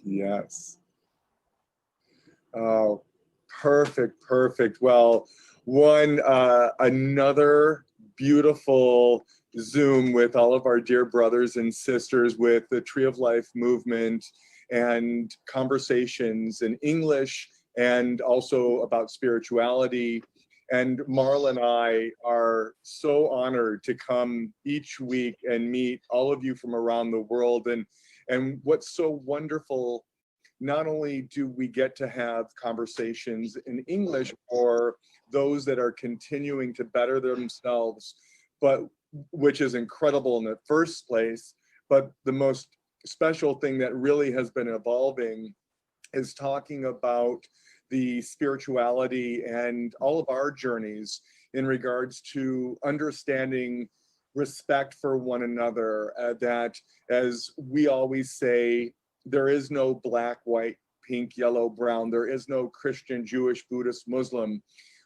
Yes. Oh, perfect, perfect. Well, another beautiful Zoom with all of our dear brothers and sisters with the Tree of Life movement and conversations in English and also about spirituality. And Marla and I are so honored to come each week and meet all of you from around the world. And what's so wonderful, not only do we get to have conversations in English for those that are continuing to better themselves, but which is incredible in the first place, but the most special thing that really has been evolving is talking about the spirituality and all of our journeys in regards to understanding respect for one another, that, as we always say, there is no black, white, pink, yellow, brown. There is no Christian, Jewish, Buddhist, Muslim.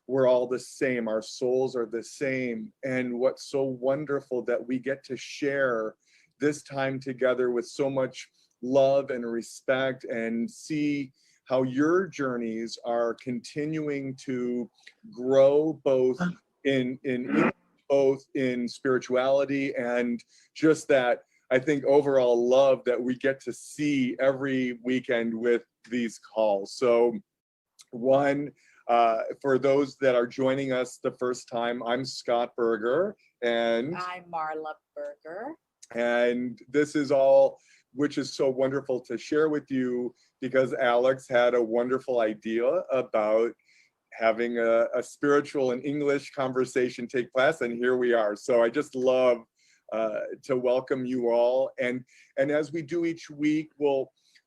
We're all the same. Our souls are the same. And what's so wonderful that we get to share this time together with so much love and respect, and see how your journeys are continuing to grow both both in spirituality and just that, I think, overall love that we get to see every weekend with these calls. So for those that are joining us the first time, I'm Scott Berger. And I'm Marla Berger. And this is all, which is so wonderful to share with you, because Alex had a wonderful idea about having a spiritual and English conversation take place, and here we are. So I just love to welcome you all. And as we do each week,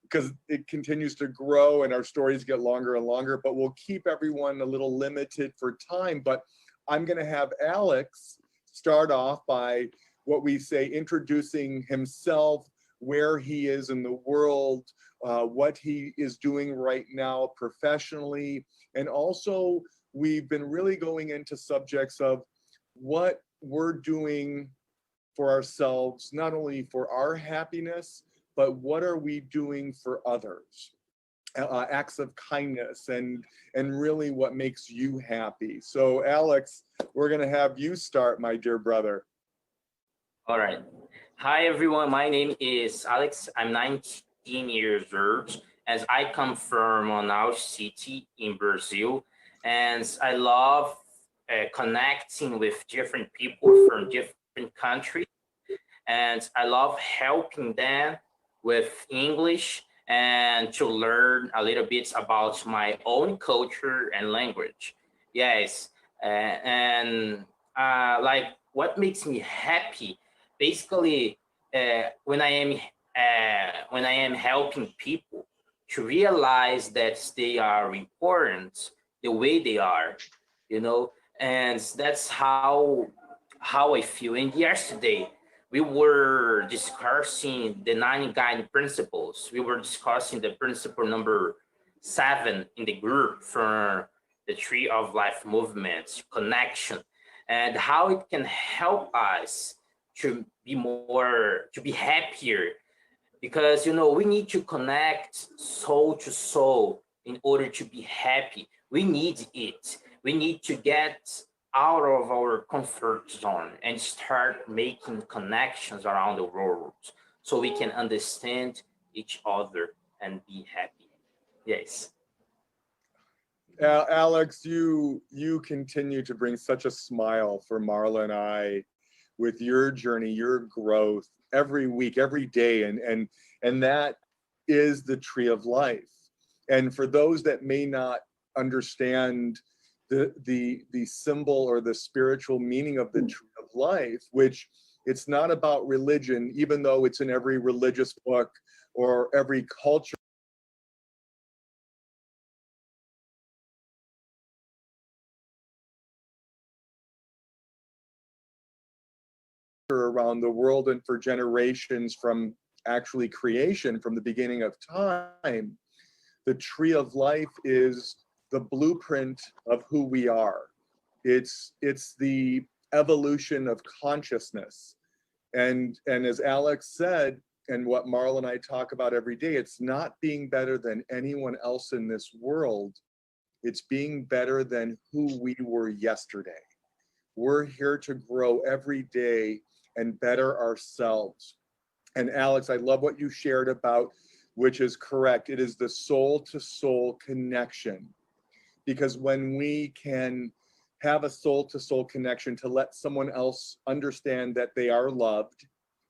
because it continues to grow and our stories get longer and longer, but we'll keep everyone a little limited for time. But I'm gonna have Alex start off by what we say, introducing himself, where he is in the world, what he is doing right now professionally. And also, we've been really going into subjects of what we're doing for ourselves, not only for our happiness, but what are we doing for others? Acts of kindness and really what makes you happy. So Alex, we're gonna have you start, my dear brother. All right. Hi, everyone. My name is Alex. I'm 19 years old, as I come from Manaus City in Brazil. And I love connecting with different people from different countries. And I love helping them with English and to learn a little bit about my own culture and language. Yes. Like what makes me happy, basically, when I am helping people to realize that they are important the way they are, and that's how I feel. And yesterday we were discussing the 9 guiding principles. We were discussing the principle number 7 in the group from the Tree of Life movement, connection, and how it can help us to be happier, because we need to connect soul to soul in order to be happy. We need it. We need to get out of our comfort zone and start making connections around the world so we can understand each other and be happy. Yes. Alex, you continue to bring such a smile for Marla and I with your journey, your growth every week, every day, and that is the Tree of Life. And for those that may not understand the symbol or the spiritual meaning of the Tree of Life, which it's not about religion, even though it's in every religious book or every culture around the world and for generations from actually creation, from the beginning of time. The Tree of Life is the blueprint of who we are. It's the evolution of consciousness. And as Alex said, and what Marla and I talk about every day, it's not being better than anyone else in this world. It's being better than who we were yesterday. We're here to grow every day and better ourselves. And Alex, I love what you shared about, which is correct. It is the soul to soul connection. Because when we can have a soul to soul connection to let someone else understand that they are loved,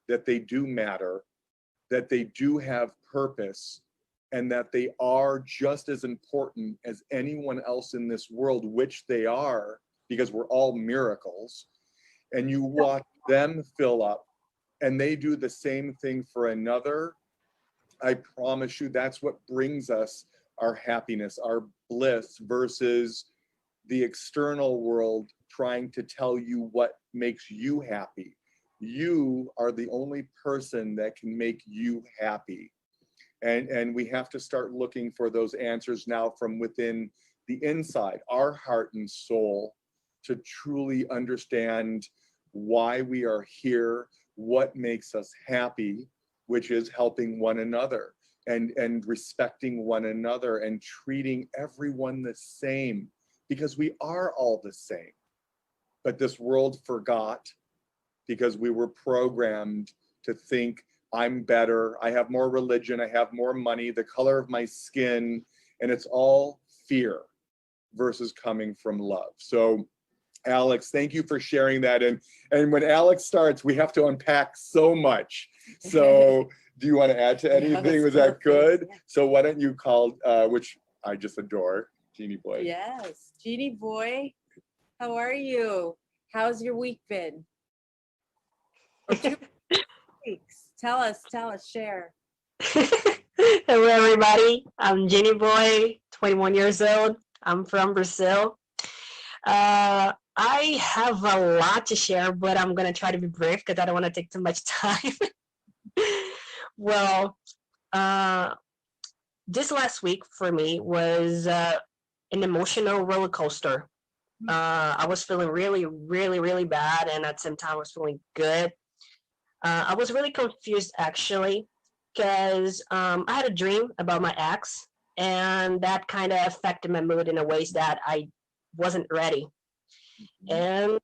that they do matter, that they do have purpose, and that they are just as important as anyone else in this world, which they are, because we're all miracles, and you watch them fill up and they do the same thing for another, I promise you that's what brings us our happiness, our bliss, versus the external world trying to tell you what makes you happy. You are the only person that can make you happy. And we have to start looking for those answers now from within the inside, our heart and soul, to truly understand why we are here, what makes us happy, which is helping one another and respecting one another and treating everyone the same, because we are all the same. But this world forgot, because we were programmed to think I'm better, I have more religion, I have more money, the color of my skin, and it's all fear versus coming from love. So Alex, thank you for sharing that. And when Alex starts, we have to unpack so much. So do you want to add to anything? Was that good? Yeah. So why don't you call, which I just adore, Genie Boy. Yes, Genie Boy, how are you? How's your week been? Or 2 weeks? Tell us, share. Hello, everybody. I'm Genie Boy, 21 years old. I'm from Brazil. I have a lot to share, but I'm going to try to be brief because I don't want to take too much time. Well, this last week for me was an emotional roller coaster. I was feeling really, really, really bad, and at the same time, I was feeling good. I was really confused, actually, because I had a dream about my ex, and that kind of affected my mood in a ways that I wasn't ready. And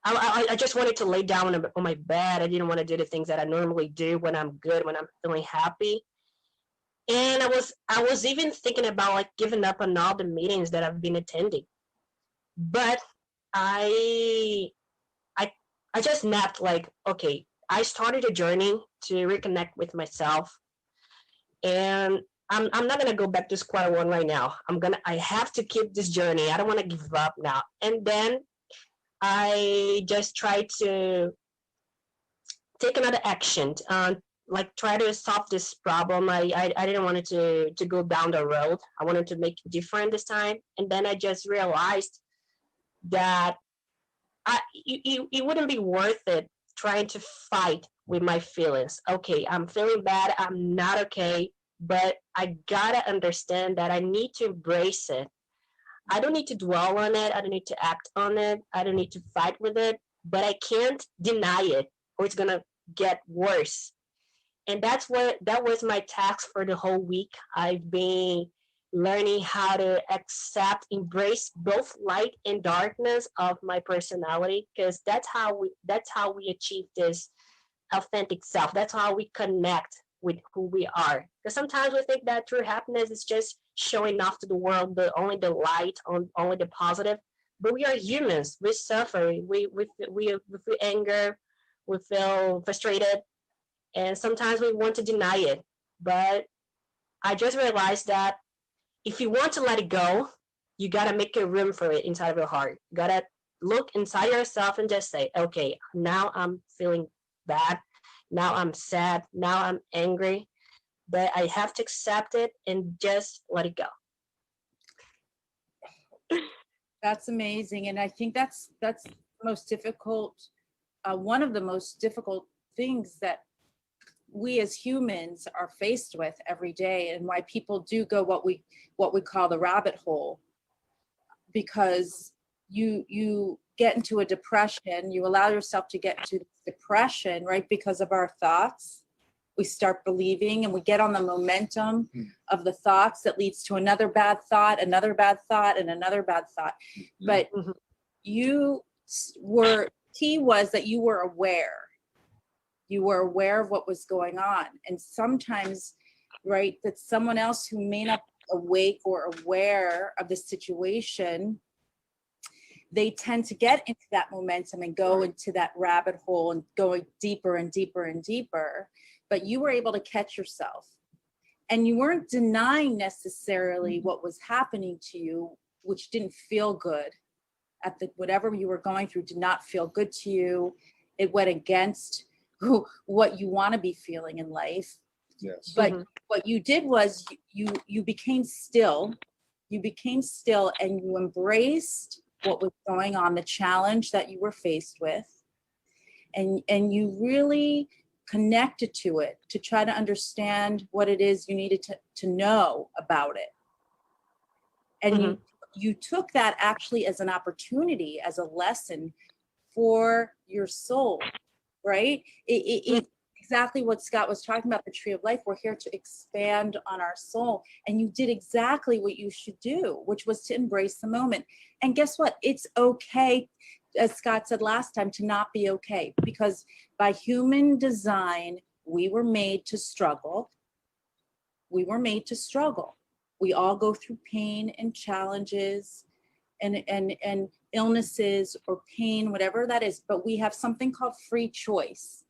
I just wanted to lay down on my bed. I didn't want to do the things that I normally do when I'm good, when I'm feeling happy. And I was even thinking about like giving up on all the meetings that I've been attending. But I I I just snapped like, okay, I started a journey to reconnect with myself, and I'm not gonna go back to square one right now. I have to keep this journey. I don't want to give up now. And then I just try to take another action, like try to solve this problem. I didn't want it to go down the road. I wanted to make it different this time. And then I just realized that it wouldn't be worth it trying to fight with my feelings. Okay, I'm feeling bad. I'm not okay, but I gotta understand that I need to embrace it. I don't need to dwell on it. I don't need to act on it. I don't need to fight with it, but I can't deny it or it's gonna get worse. And that was my task for the whole week. I've been learning how to accept, embrace both light and darkness of my personality, because that's how we achieve this authentic self. That's how we connect with who we are. Because sometimes we think that true happiness is just showing off to the world only the light, only the positive. But we are humans. We suffer. We feel anger. We feel frustrated, and sometimes we want to deny it. But I just realized that if you want to let it go, you gotta make a room for it inside of your heart. You gotta look inside yourself and just say, okay, now I'm feeling bad. Now I'm sad. Now I'm angry. But I have to accept it and just let it go. That's amazing, and I think that's the most difficult. One of the most difficult things that we as humans are faced with every day, and why people do go what we call the rabbit hole, because you get into a depression, you allow yourself to get into depression, right, because of our thoughts, we start believing, and we get on the momentum Mm. of the thoughts that leads to another bad thought, another bad thought, and another bad thought. Mhm. But Mhm. key was that you were aware. You were aware of what was going on. And sometimes, right, that someone else who may not be awake or aware of the situation, they tend to get into that momentum and go into that rabbit hole and going deeper and deeper and deeper. But you were able to catch yourself, and you weren't denying necessarily what was happening to you, which didn't feel good. At the whatever you were going through did not feel good to you. It went against what you want to be feeling in life. Yes. But Mhm. what you did was you became still. You became still, and you embraced what was going on, the challenge that you were faced with, and you really connected to it to try to understand what it is you needed to know about it. And you took that actually as an opportunity, as a lesson for your soul, right? It exactly what Scott was talking about, the tree of life. We're here to expand on our soul. And you did exactly what you should do, which was to embrace the moment. And guess what? It's okay, as Scott said last time, to not be okay, because by human design, we were made to struggle. We were made to struggle. We all go through pain and challenges and illnesses or pain, whatever that is, but we have something called free choice,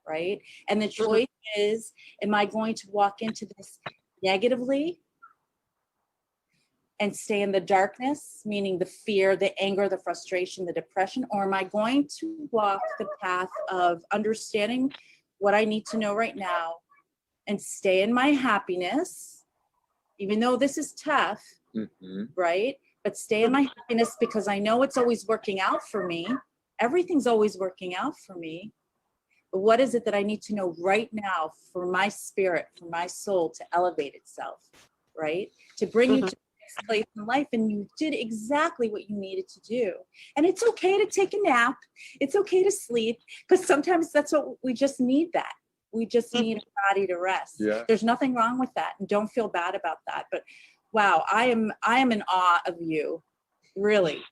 right? And the choice is, am I going to walk into this negatively and stay in the darkness, meaning the fear, the anger, the frustration, the depression, or am I going to walk the path of understanding what I need to know right now and stay in my happiness, even though this is tough, Mhm. right? But stay in my happiness because I know it's always working out for me. Everything's always working out for me. But what is it that I need to know right now for my spirit, for my soul to elevate itself, right? To bring you to the next place in life. And you did exactly what you needed to do. And it's okay to take a nap. It's okay to sleep, because sometimes that's what we just need that. We just need a body to rest. Yeah. There's nothing wrong with that. And don't feel bad about that. But wow, I am in awe of you. Really.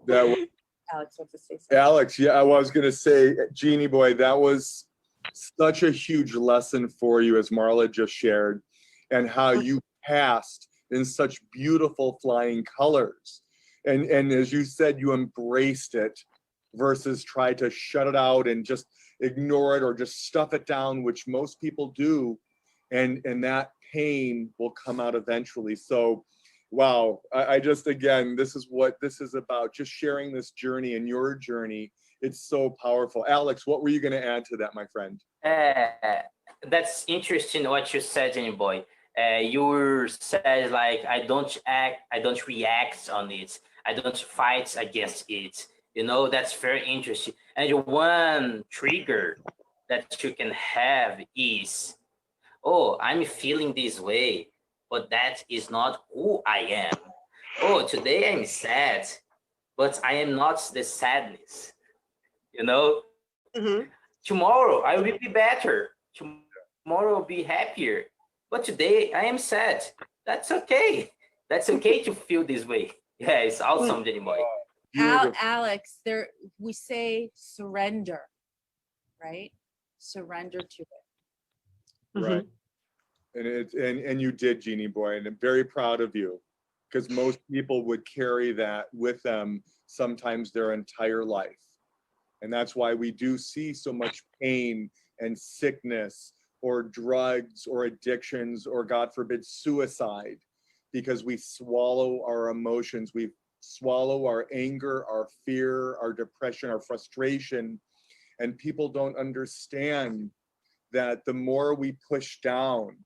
That was, Alex wants to say something. Alex, yeah, I was gonna say, Genie Boy, that was such a huge lesson for you, as Marla just shared, and how you passed in such beautiful flying colors. And as you said, you embraced it versus try to shut it out and just ignore it or just stuff it down, which most people do. And that pain will come out eventually. So wow, I just, again, this is what this is about, just sharing this journey and your journey. It's so powerful. Alex, what were you going to add to that, my friend? That's interesting what you said, Genie Boy. You said like, I don't react on it. I don't fight against it. You know, that's very interesting. And one trigger that you can have is, oh, I'm feeling this way, but that is not who I am. Oh, today I'm sad, but I am not the sadness. You know, tomorrow I will be better. Tomorrow I'll be happier. But today I am sad. That's okay. That's okay to feel this way. Yeah, it's awesome, Genie Boy. Beautiful. Alex, we say surrender, right? Surrender to it. Right. And you did, Genie Boy, and I'm very proud of you, because most people would carry that with them sometimes their entire life. And that's why we do see so much pain and sickness, or drugs, or addictions, or God forbid, suicide, because we swallow our emotions. We swallow our anger, our fear, our depression, our frustration. And people don't understand that the more we push down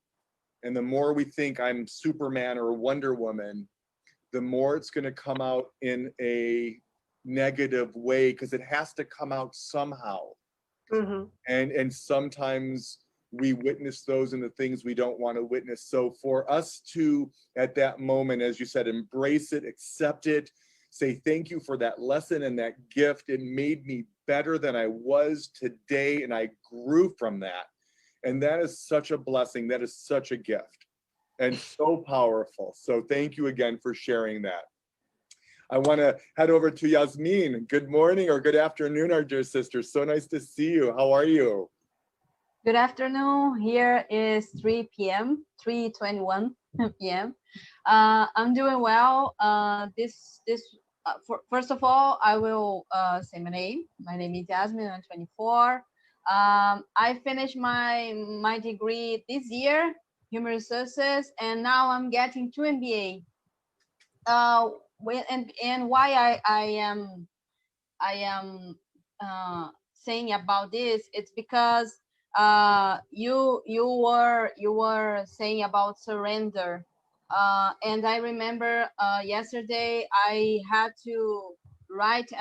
and the more we think I'm Superman or Wonder Woman, the more it's going to come out in a negative way, because it has to come out somehow. And sometimes we witness those in the things we don't want to witness. So for us to, at that moment, as you said, embrace it, accept it, say thank you for that lesson and that gift. It made me better than I was today, and I grew from that. And that is such a blessing. That is such a gift and so powerful. So thank you again for sharing that. I want to head over to Jasmine. Good morning or good afternoon, our dear sister. So nice to see you. How are you? Good afternoon. Here is 3 p.m., 3:21 p.m. I'm doing well. First of all, I will say my name. My name is Jasmine. I'm 24. I finished my degree this year, human resources, and now I'm getting 2 MBA. And why I am saying about this, it's because you were saying about surrender, and I remember yesterday I had to write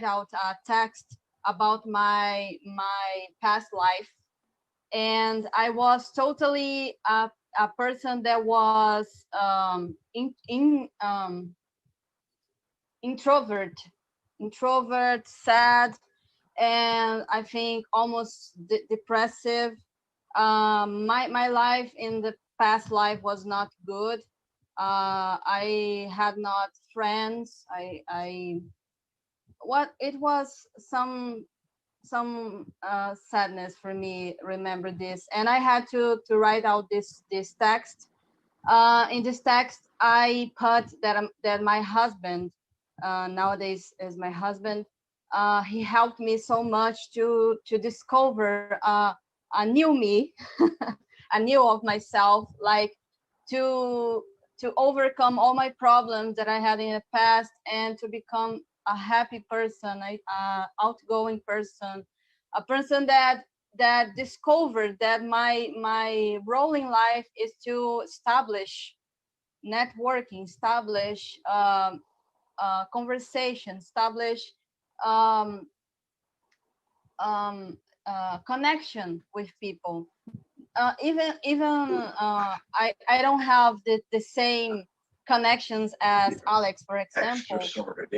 out a text about my past life, and I was totally a person that was introvert, sad, and I think almost depressive. My life in the past life was not good. I had not friends. It was some sadness for me. Remember this, and I had to write out this text. In this text, I put that my husband, nowadays is my husband, he helped me so much to discover a new me, a new of myself, like to overcome all my problems that I had in the past and to become a happy person, outgoing person, a person that discovered that my role in life is to establish networking, establish conversation, establish um, connection with people. I don't have the same connections as Alex, for example.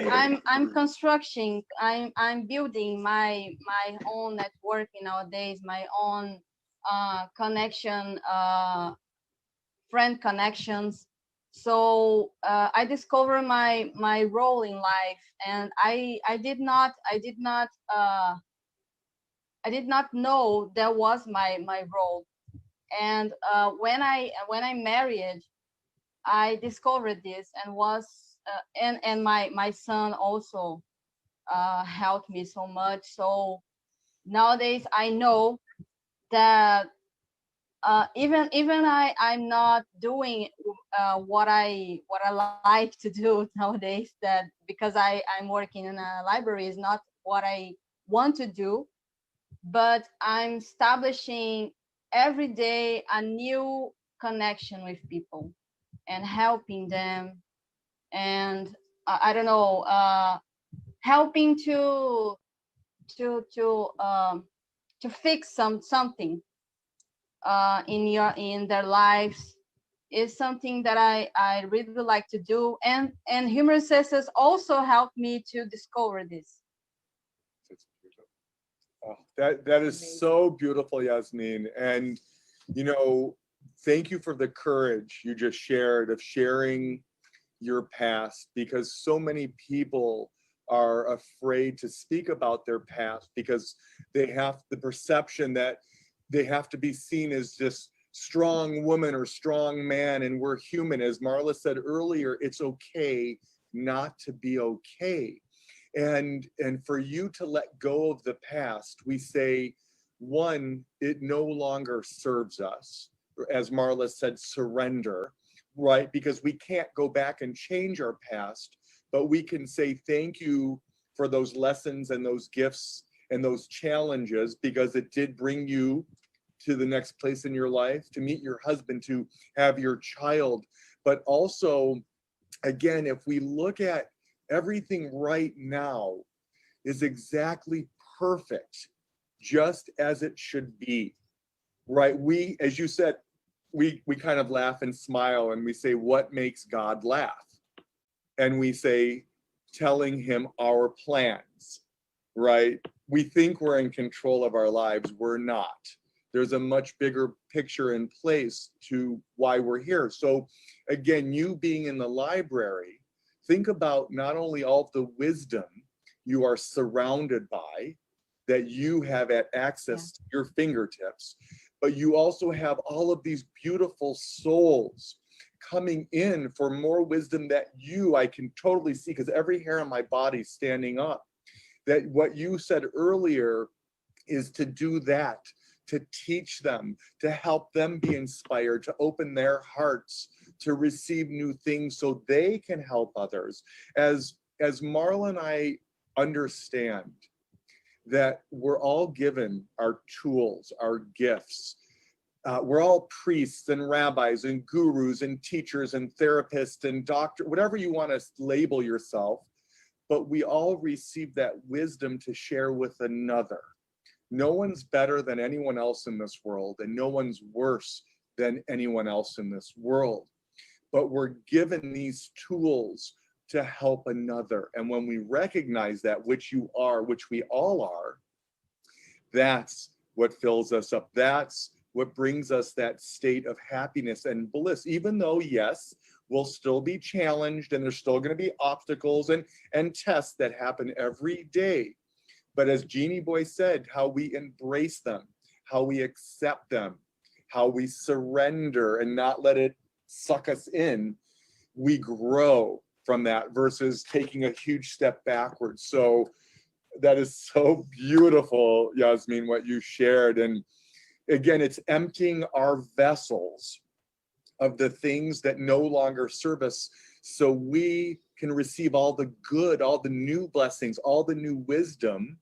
I'm constructing, I'm building my own networking nowadays, my own connection, friend connections. So I discovered my role in life, and I did not know that was my role. And when I married, I discovered this, and was and my son also helped me so much. So nowadays I know that even I'm not doing what I like to do nowadays, that because I'm working in a library is not what I want to do, but I'm establishing every day a new connection with people and helping them, and I don't know, helping to fix something in their lives is something that I really like to do, and human resources also helped me to discover this. Oh, that is so beautiful, Yasmine. And you know, thank you for the courage you just shared of sharing your past, because so many people are afraid to speak about their past because they have the perception that they have to be seen as this strong woman or strong man, and we're human. As Marla said earlier, it's okay not to be okay. And for you to let go of the past, we say, one, it no longer serves us. As Marla said, surrender, right? Because we can't go back and change our past, but we can say thank you for those lessons and those gifts and those challenges, because it did bring you to the next place in your life, to meet your husband, to have your child. But also, again, if we look at everything right now is exactly perfect, just as it should be, right? We, as you said, we kind of laugh and smile and we say, what makes God laugh? And we say, telling him our plans, right? We think we're in control of our lives. We're not. There's a much bigger picture in place to why we're here. So again, you being in the library, think about not only all of the wisdom you are surrounded by, that you have at access to your fingertips, but you also have all of these beautiful souls coming in for more wisdom that I can totally see, because every hair on my body standing up. That what you said earlier is to do that, to teach them, to help them be inspired, to open their hearts, to receive new things so they can help others. As Marla and I understand that we're all given our tools, our gifts. We're all priests and rabbis and gurus and teachers and therapists and doctors, whatever you want to label yourself, but we all receive that wisdom to share with another. No one's better than anyone else in this world, and no one's worse than anyone else in this world. But we're given these tools to help another. And when we recognize that, which you are, which we all are, that's what fills us up. That's what brings us that state of happiness and bliss, even though, yes, we'll still be challenged and there's still going to be obstacles and tests that happen every day. But as Genie Boy said, how we embrace them, how we accept them, how we surrender and not let it suck us in, we grow from that versus taking a huge step backwards. So that is so beautiful, Yasmine, what you shared. And again, it's emptying our vessels of the things that no longer serve us so we can receive all the good, all the new blessings, all the new wisdom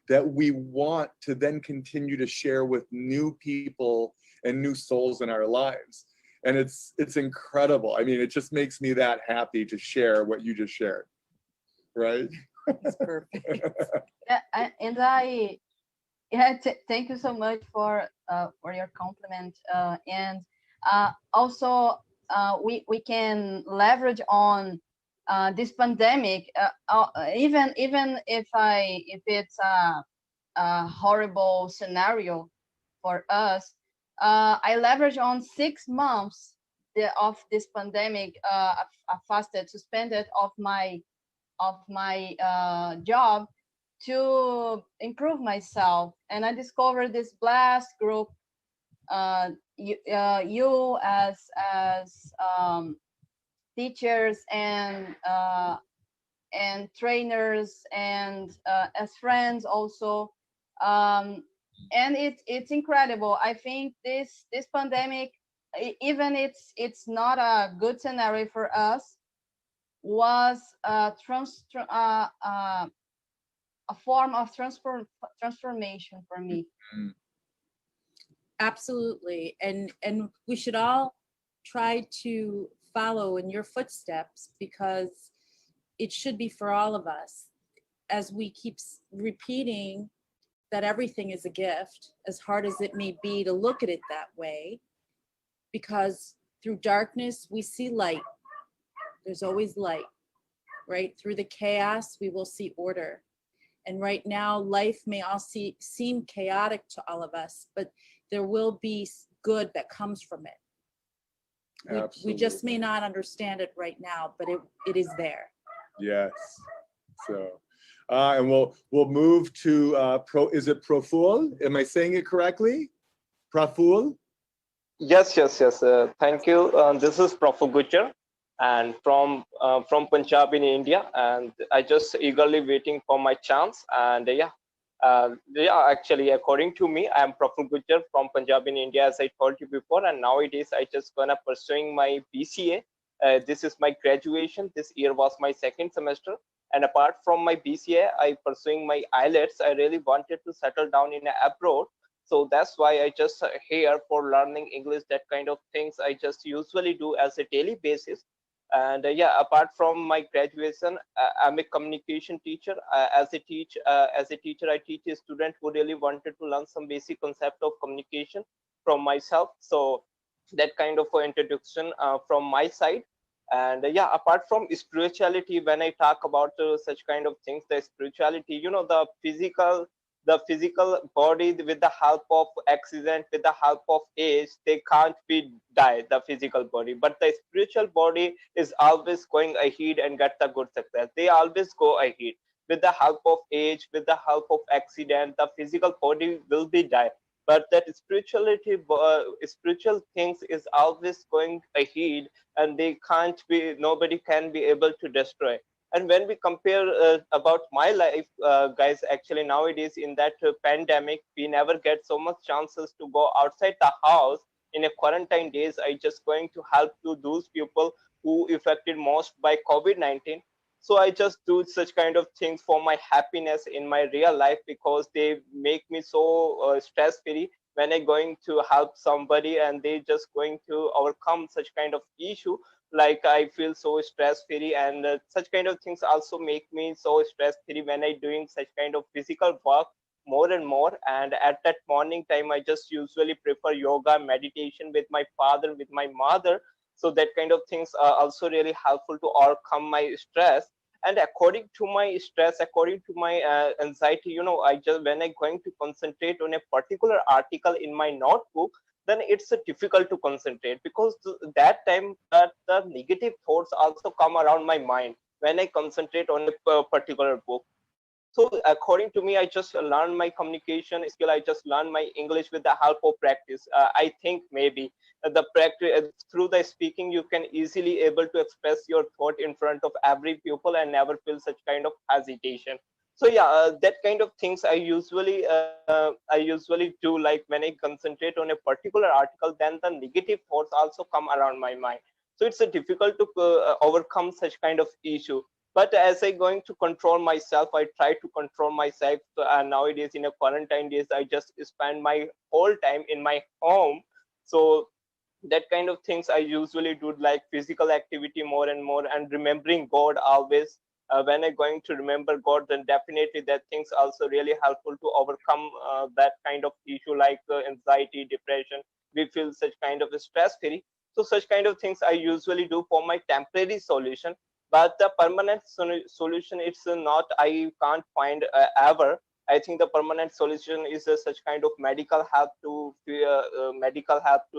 that we want to then continue to share with new people and new souls in our lives. And it's incredible. I mean, it just makes me that happy to share what you just shared, right? It's perfect. Thank you so much for your compliment. Also, we can leverage on this pandemic, even if it's a horrible scenario for us. I leverage on 6 months of this pandemic. I fasted, suspended of my job to improve myself, and I discovered this blast group. You as teachers and trainers and as friends also, and it's incredible. I think this pandemic, even it's not a good scenario for us, was a form of transformation for me. Absolutely. And we should all try to follow in your footsteps, because it should be for all of us, as we keep repeating that everything is a gift, as hard as it may be to look at it that way, because through darkness we see light. There's always light, right? Through the chaos we will see order. And right now life may all seem chaotic to all of us, but there will be good that comes from it. We just may not understand it right now, but it is there. Yes. So, and we'll move to is it Proful? Am I saying it correctly? Proful? Yes. Thank you. This is Proful Gujjar, and from Punjab in India, and I just eagerly waiting for my chance. And actually, according to me, I am Proful Gujjar from Punjab in India, as I told you before, and nowadays I just gonna pursuing my BCA. This is my graduation. This year was my second semester, and apart from my BCA, I pursuing my IELTS. I really wanted to settle down in abroad, so that's why I just here for learning English. That kind of things I just usually do as a daily basis. And apart from my graduation, I'm a communication teacher. As a teacher, I teach a student who really wanted to learn some basic concept of communication from myself. So that kind of introduction from my side. And apart from spirituality, when I talk about such kind of things, the spirituality, the physical the physical body with the help of accident, with the help of age, they can't be die, the physical body. But the spiritual body is always going ahead and get the good success. They always go ahead. With the help of age, with the help of accident, the physical body will be die. But that spirituality, spiritual things is always going ahead, and they can't be, nobody can be able to destroy. And when we compare about my life, guys, actually nowadays in that pandemic, we never get so much chances to go outside the house. In a quarantine days, I just going to help to those people who affected most by COVID-19. So I just do such kind of things for my happiness in my real life, because they make me so stress free when I going to help somebody and they just going to overcome such kind of issue. Like I feel so stress free, and such kind of things also make me so stress free when I doing such kind of physical work more and more. And at that morning time, I just usually prefer yoga, meditation with my father, with my mother. So that kind of things are also really helpful to overcome my stress. And according to my stress, according to my anxiety, I just, when I going to concentrate on a particular article in my notebook, then it's difficult to concentrate, because that time that the negative thoughts also come around my mind when I concentrate on a particular book. So according to me, I just learned my communication skill. I just learned my English with the help of practice. I think maybe the practice through the speaking, you can easily able to express your thought in front of every pupil and never feel such kind of hesitation. So yeah, that kind of things I usually do. Like when I concentrate on a particular article, then the negative thoughts also come around my mind. So it's difficult to overcome such kind of issue. But as I going to control myself, I try to control myself. Nowadays in a quarantine days, I just spend my whole time in my home. So that kind of things I usually do, like physical activity more and more, and remembering God always. When I'm going to remember God, then definitely that things also really helpful to overcome that kind of issue, like anxiety, depression. We feel such kind of stress free. So such kind of things I usually do for my temporary solution. But the permanent solution, it's not, I can't find ever. I think the permanent solution is such kind of medical help to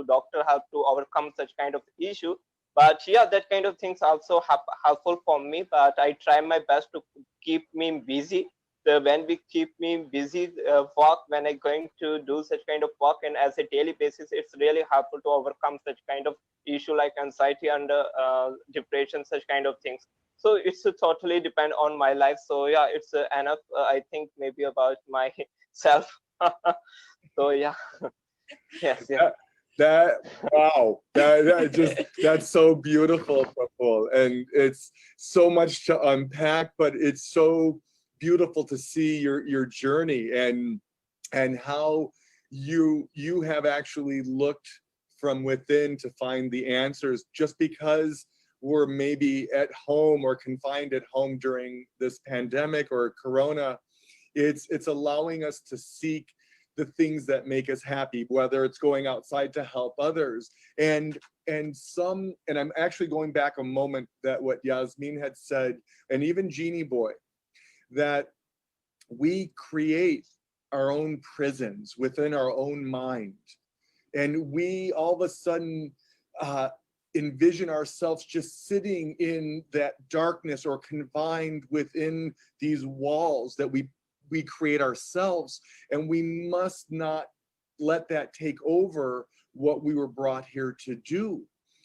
doctor help to overcome such kind of issue. But yeah, that kind of things also helpful for me. But I try my best to keep me busy. When we keep me busy, work, when I'm going to do such kind of work and as a daily basis, it's really helpful to overcome such kind of issue like anxiety and depression, such kind of things. So it's totally depend on my life. So yeah, it's enough. I think maybe about myself. So yeah, yes, yeah. That wow, that's so beautiful, Praful. And it's so much to unpack, but it's so beautiful to see your journey and how you have actually looked from within to find the answers. Just because we're maybe at home or confined at home during this pandemic or corona, it's allowing us to seek the things that make us happy, whether it's going outside to help others. And I'm actually going back a moment that what Yasmine had said, and even Genie Boy, that we create our own prisons within our own mind. And we all of a sudden envision ourselves just sitting in that darkness or confined within these walls that we create ourselves. And we must not let that take over what we were brought here to do,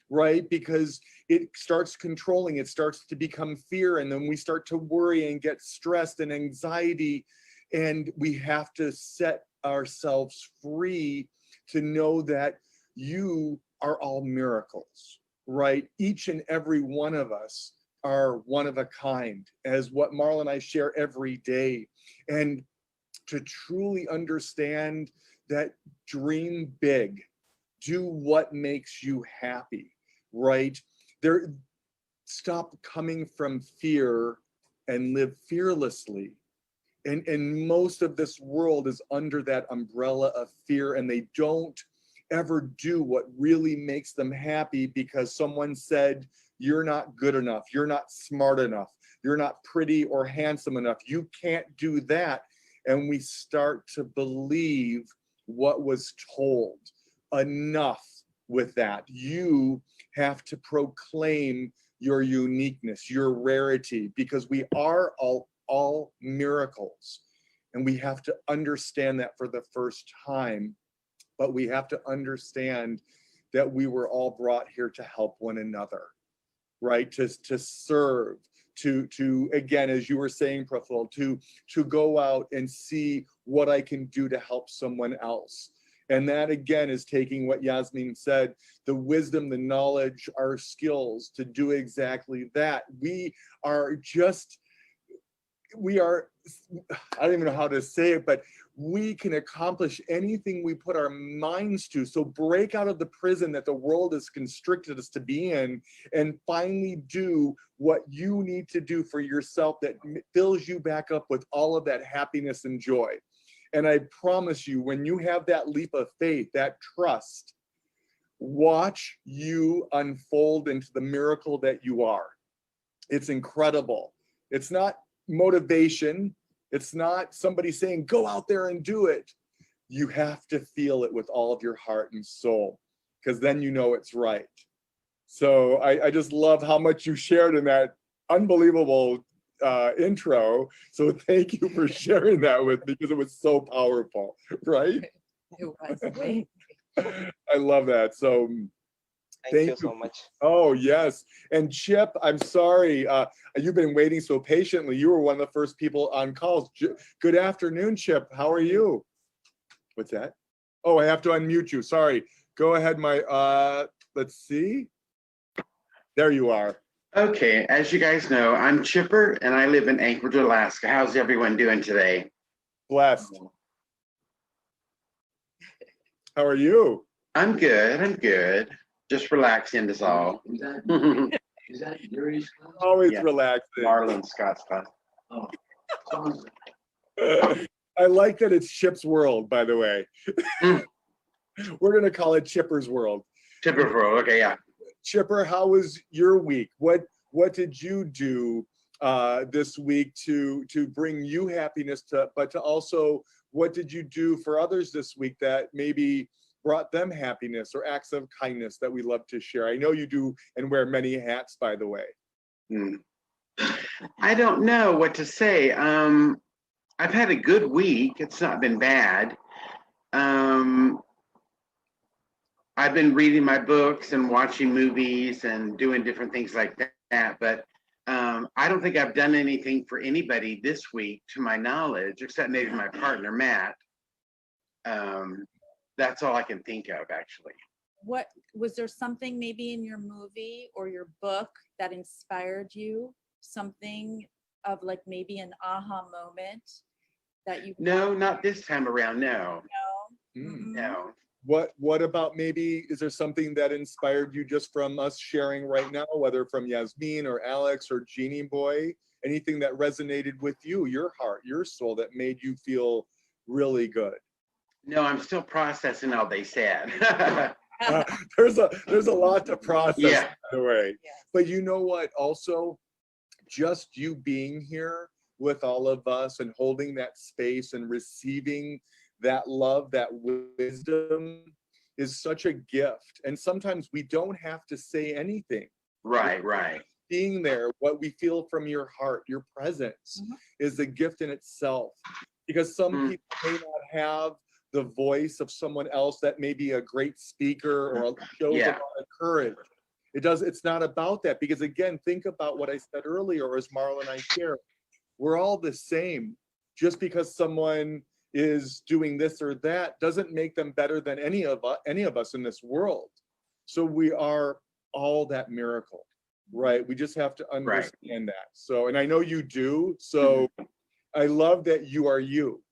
right? Because it starts controlling, it starts to become fear, and then we start to worry and get stressed and anxiety. And we have to set ourselves free to know that you are all miracles, right? Each and every one of us are one of a kind, as what Marla and I share every day. And to truly understand that, dream big, do what makes you happy, right? Stop coming from fear and live fearlessly. And most of this world is under that umbrella of fear, and they don't ever do what really makes them happy because someone said, you're not good enough, you're not smart enough, you're not pretty or handsome enough, you can't do that. and we start to believe what was told. Enough with that. You have to proclaim your uniqueness, your rarity, because we are all miracles. And we have to understand that for the first time, but we have to understand that we were all brought here to help one another, right? To serve, to again, as you were saying, Praful, to go out and see what I can do to help someone else. And that again is taking what Jasmine said, the wisdom, the knowledge, our skills to do exactly that. We are, I don't even know how to say it, but we can accomplish anything we put our minds to. So break out of the prison that the world has constricted us to be in, and finally do what you need to do for yourself that fills you back up with all of that happiness and joy. And I promise you, when you have that leap of faith, that trust, watch you unfold into the miracle that you are. It's incredible. It's not motivation. It's not somebody saying, go out there and do it. You have to feel it with all of your heart and soul, because then you know it's right. So I just love how much you shared in that unbelievable intro. So thank you for sharing that with me, because it was so powerful, right? It was amazing. I love that. So Thank you so much. Oh, yes. And Chip, I'm sorry. You've been waiting so patiently. You were one of the first people on calls. Good afternoon, Chip. How are you? What's that? Oh, I have to unmute you. Sorry. Go ahead, let's see. There you are. Okay, as you guys know, I'm Chipper and I live in Anchorage, Alaska. How's everyone doing today? Blessed. How are you? I'm good. Just relaxing is all. Is that Yuri's class? Always Yeah. relaxing. Marla and Scott's class. Oh. I like that it's Chip's world, by the way. Mm. We're going to call it Chipper's world. Chipper Pro, okay, yeah. Chipper, how was your week? What did you do this week to bring you happiness, but to also, what did you do for others this week that maybe brought them happiness or acts of kindness that we love to share? I know you do and wear many hats, by the way. I don't know what to say. I've had a good week. It's not been bad. I've been reading my books and watching movies and doing different things like that, but I don't think I've done anything for anybody this week, to my knowledge, except maybe my partner, Matt. That's all I can think of, actually. What was there something maybe in your movie or your book that inspired you? Something of like maybe an aha moment that you? No, not this time around. No. No. Mm. No. What about, maybe, is there something that inspired you just from us sharing right now, whether from Jasmine or Alex or Genie Boy? Anything that resonated with you, your heart, your soul, that made you feel really good? No, I'm still processing all they said. There's a lot to process, Yeah. by the way. Yes. But you know what? Also, just you being here with all of us and holding that space and receiving that love, that wisdom, is such a gift. And sometimes we don't have to say anything. Right. Being there, what we feel from your heart, your presence, is a gift in itself. Because some people may not have the voice of someone else that may be a great speaker or shows a lot of courage. It's not about that, because again, think about what I said earlier, or as Marla and I share, we're all the same. Just because someone is doing this or that doesn't make them better than any of us in this world. So we are all that miracle, right? We just have to understand that. So, and I know you do. So I love that you are you.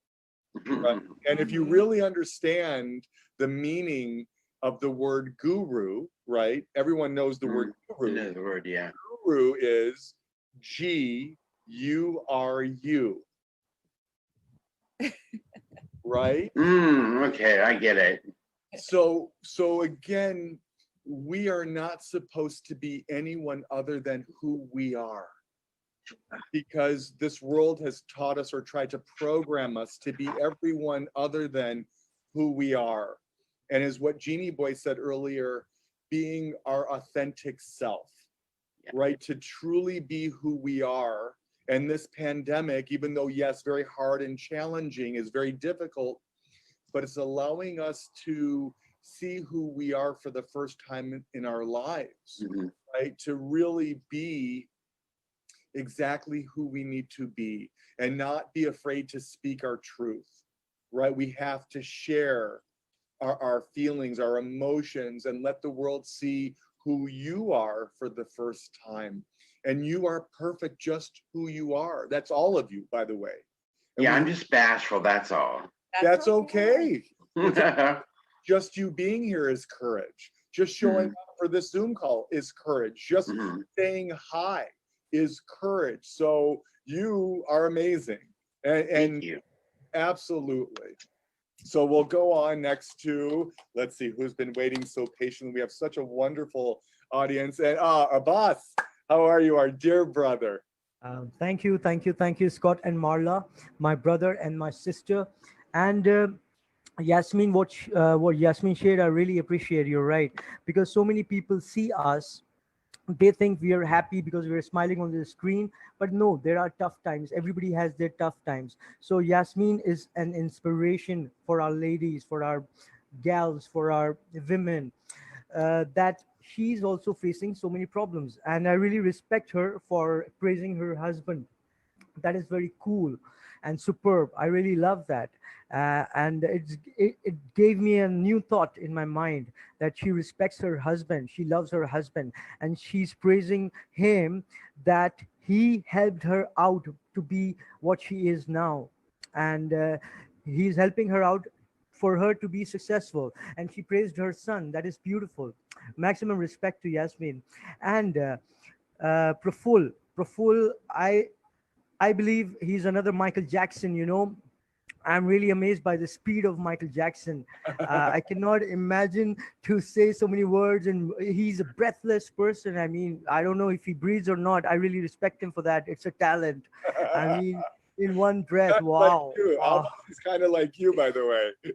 Right? And if you really understand the meaning of the word guru, right? Everyone knows the word guru. Another word, yeah. Guru is G-U-R-U. Right? Okay, I get it. So again, we are not supposed to be anyone other than who we are. because this world has taught us or tried to program us to be everyone other than who we are. And as what Genie Boy said earlier, being our authentic self, right? To truly be who we are. And this pandemic, even though, yes, very hard and challenging, is very difficult, but it's allowing us to see who we are for the first time in our lives, right? To really be exactly who we need to be and not be afraid to speak our truth, right? We have to share our feelings, our emotions, and let the world see who you are for the first time. And you are perfect just who you are. That's all of you, by the way. And Yeah, I'm just bashful, that's all. that's okay. Just you being here is courage. Just showing up for this Zoom call is courage. Just saying hi is courage. So you are amazing. And Thank you. absolutely. So we'll go on next to, let's see who's been waiting so patiently. We have such a wonderful audience. And Abbas, how are you, our dear brother? Thank you, Scott and Marla, my brother and my sister. And Yasmine, what Yasmine shared, I really appreciate. You're right, because so many people see us, they think we are happy because we are smiling on the screen, but no, there are tough times. Everybody has their tough times. So Yasmine is an inspiration for our ladies, for our gals, for our women, that she's also facing so many problems, and I really respect her for praising her husband. That is very cool and superb. I really love that. And it gave me a new thought in my mind, that she respects her husband, she loves her husband, and she's praising him that he helped her out to be what she is now. And he's helping her out for her to be successful. And she praised her son. That is beautiful. Maximum respect to Yasmin. And Praful, I believe he's another Michael Jackson, you know. I'm really amazed by the speed of Michael Jackson. I cannot imagine to say so many words, and he's a breathless person. I mean, I don't know if he breathes or not. I really respect him for that. It's a talent. I mean, in one breath, That's wow. like you. Wow. Abbas is kind of like you, by the way.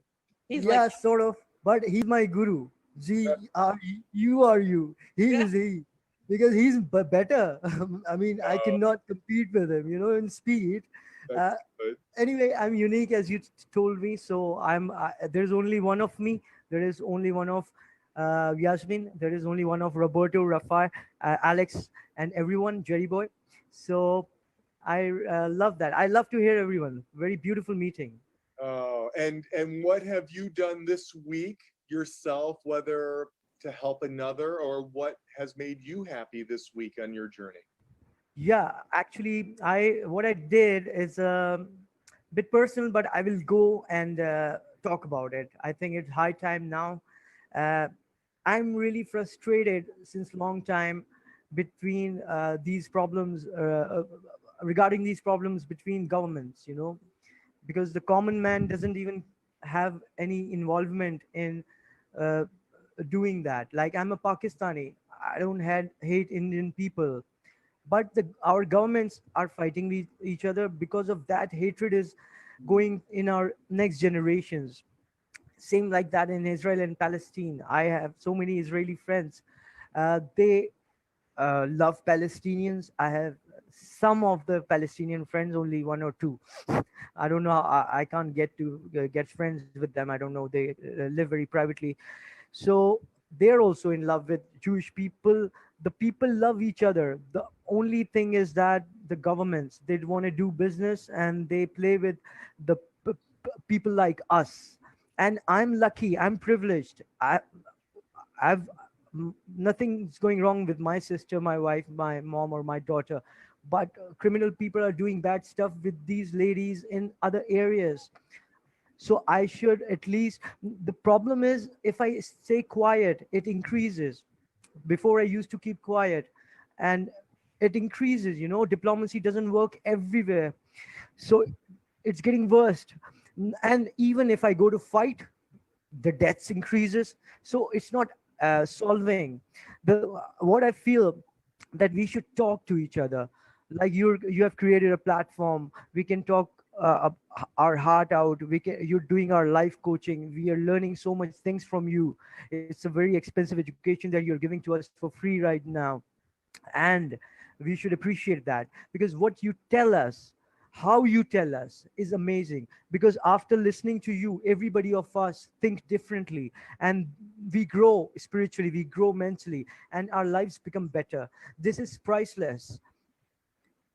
He's Yeah, like, sort of. But he's my guru. You are you. He is he. Because he's better. I mean, I cannot compete with him, you know, in speed. Uh, That's good. anyway, I'm unique, as you told me. So there's only one of me. There is only one of Yasmin. There is only one of Roberto, Rafa, Alex, and everyone, Jerry Boy. So I love that. I love to hear everyone. Very beautiful meeting. Oh, and what have you done this week yourself, whether to help another or what has made you happy this week on your journey? Yeah, actually, I what I did is a bit personal, but I will go and talk about it. I think it's high time now. Uh, I'm really frustrated since long time between these problems regarding these problems between governments. You know, because the common man doesn't even have any involvement in uh, doing that. Like, I'm a Pakistani. I don't hate Indian people, but our governments are fighting with each other. Because of that, hatred is going in our next generations. Same like that in Israel and Palestine. I have so many Israeli friends. They love Palestinians. I have some of the Palestinian friends, only one or two. I don't know. I can't get to get friends with them. I don't know. They live very privately. So they're also in love with Jewish people. The people love each other. The only thing is that the governments, they want to do business, and they play with the people like us. And I'm lucky. I'm privileged. I've nothing's going wrong with my sister, my wife, my mom, or my daughter. But criminal people are doing bad stuff with these ladies in other areas. So I should at least, the problem is, if I stay quiet, it increases. Before, I used to keep quiet, and it increases. You know, diplomacy doesn't work everywhere. So it's getting worse. And even if I go to fight, the deaths increases. So it's not solving. The What I feel, that we should talk to each other. Like you have created a platform. We can talk our heart out. You're doing our life coaching. We are learning so much things from you. It's a very expensive education that you're giving to us for free right now, and we should appreciate that, because what you tell us, how you tell us, is amazing. Because after listening to you, everybody of us think differently, and we grow spiritually, we grow mentally, and our lives become better. This is priceless.